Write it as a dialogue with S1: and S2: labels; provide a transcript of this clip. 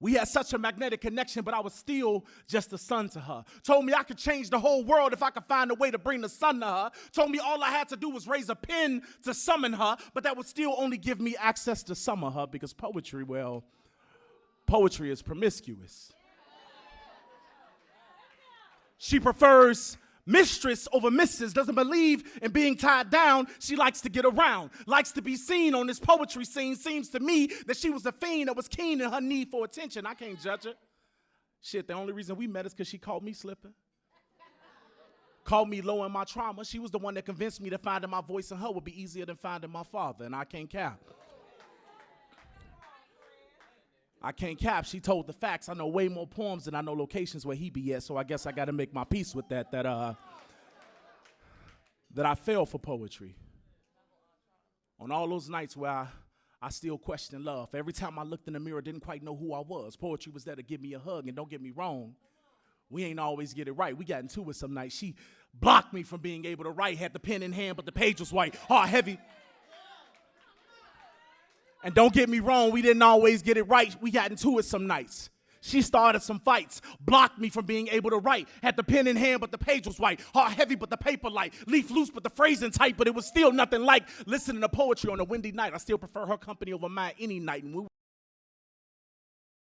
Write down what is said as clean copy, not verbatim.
S1: We had such a magnetic connection, but I was still just a son to her. Told me I could change the whole world if I could find a way to bring the sun to her. Told me all I had to do was raise a pen to summon her, but that would still only give me access to some of her because poetry, well, poetry is promiscuous. She prefers mistress over missus, doesn't believe in being tied down. She likes to get around, likes to be seen on this poetry scene. Seems to me that she was a fiend that was keen in her need for attention. I can't judge her. Shit, the only reason we met is because she caught me slipping. Called me low in my trauma. She was the one that convinced me that finding my voice in her would be easier than finding my father, and I can't cap. I can't cap. She told the facts. I know way more poems than I know locations where he be at, so I guess I got to make my peace with that I fell for poetry. On all those nights where I still question love. Every time I looked in the mirror, didn't quite know who I was. Poetry was there to give me a hug, and don't get me wrong, we ain't always get it right. We got into it some nights. She blocked me from being able to write, had the pen in hand, but the page was white, hard, heavy. And don't get me wrong, we didn't always get it right. We got into it some nights. She started some fights, blocked me from being able to write. Had the pen in hand, but the page was white. Heart heavy, but the paper light. Leaf loose, but the phrasing tight, but it was still nothing like listening to poetry on a windy night. I still prefer her company over mine any night. And we